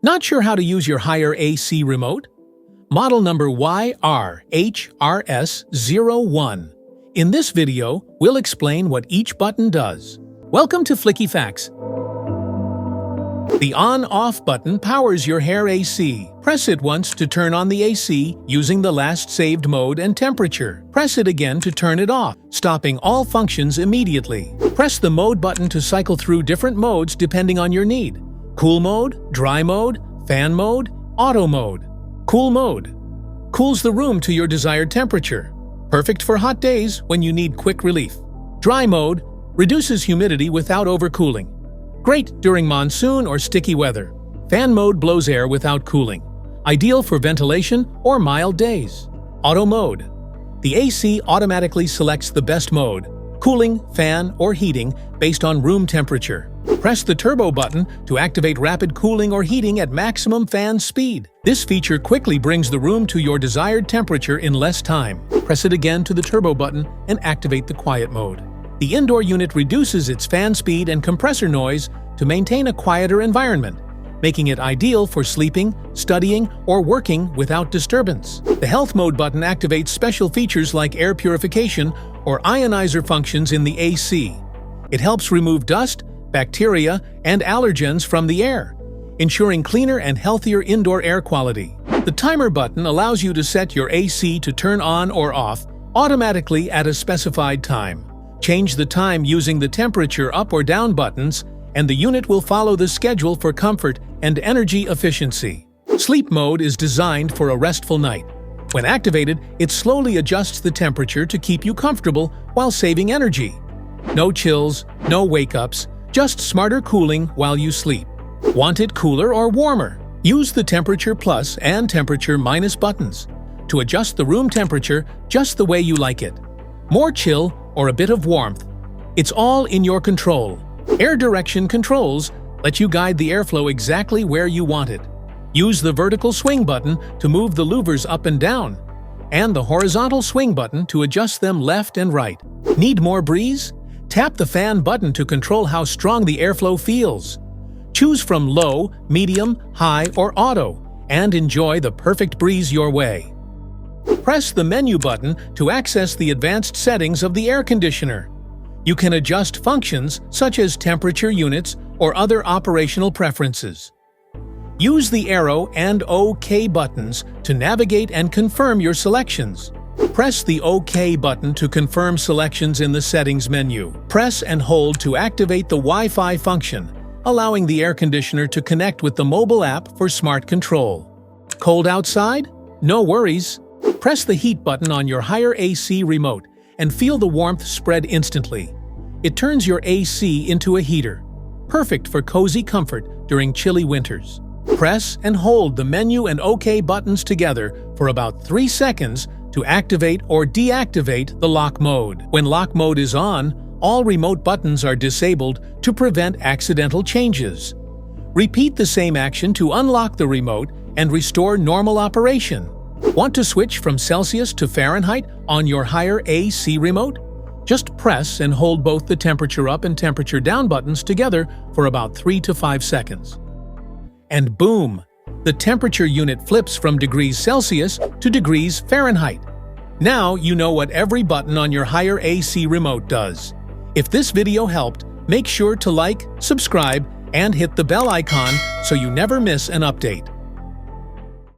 Not sure how to use your higher AC remote? Model number YR-HRS01. In this video, we'll explain what each button does. Welcome to Flicky Facts. The on-off button powers your hair AC. Press it once to turn on the AC using the last saved mode and temperature. Press it again to turn it off, stopping all functions immediately. Press the mode button to cycle through different modes depending on your need. Cool mode, dry mode, fan mode, auto mode. Cool mode cools the room to your desired temperature. Perfect for hot days when you need quick relief. Dry mode reduces humidity without overcooling. Great during monsoon or sticky weather. Fan mode blows air without cooling. Ideal for ventilation or mild days. Auto mode. The AC automatically selects the best mode, cooling, fan, or heating based on room temperature. Press the turbo button to activate rapid cooling or heating at maximum fan speed. This feature quickly brings the room to your desired temperature in less time. Press it again to the turbo button and activate the quiet mode. The indoor unit reduces its fan speed and compressor noise to maintain a quieter environment, making it ideal for sleeping, studying, or working without disturbance. The health mode button activates special features like air purification or ionizer functions in the AC. It helps remove dust, bacteria, and allergens from the air, ensuring cleaner and healthier indoor air quality. The timer button allows you to set your AC to turn on or off automatically at a specified time. Change the time using the temperature up or down buttons, and the unit will follow the schedule for comfort and energy efficiency. Sleep mode is designed for a restful night. When activated, it slowly adjusts the temperature to keep you comfortable while saving energy. No chills, no wake-ups, just smarter cooling while you sleep. Want it cooler or warmer? Use the temperature plus and temperature minus buttons to adjust the room temperature just the way you like it. More chill or a bit of warmth. It's all in your control. Air direction controls let you guide the airflow exactly where you want it. Use the vertical swing button to move the louvers up and down, and the horizontal swing button to adjust them left and right. Need more breeze? Tap the fan button to control how strong the airflow feels. Choose from low, medium, high, or auto, and enjoy the perfect breeze your way. Press the menu button to access the advanced settings of the air conditioner. You can adjust functions such as temperature units or other operational preferences. Use the arrow and OK buttons to navigate and confirm your selections. Press the OK button to confirm selections in the settings menu. Press and hold to activate the Wi-Fi function, allowing the air conditioner to connect with the mobile app for smart control. Cold outside? No worries. Press the heat button on your higher AC remote and feel the warmth spread instantly. It turns your AC into a heater, perfect for cozy comfort during chilly winters. Press and hold the menu and OK buttons together for about 3 seconds to activate or deactivate the lock mode. When lock mode is on, all remote buttons are disabled to prevent accidental changes. Repeat the same action to unlock the remote and restore normal operation. Want to switch from Celsius to Fahrenheit on your higher AC remote? Just press and hold both the temperature up and temperature down buttons together for about 3 to 5 seconds. And boom! The temperature unit flips from degrees Celsius to degrees Fahrenheit. Now you know what every button on your higher AC remote does. If this video helped, make sure to like, subscribe, and hit the bell icon so you never miss an update.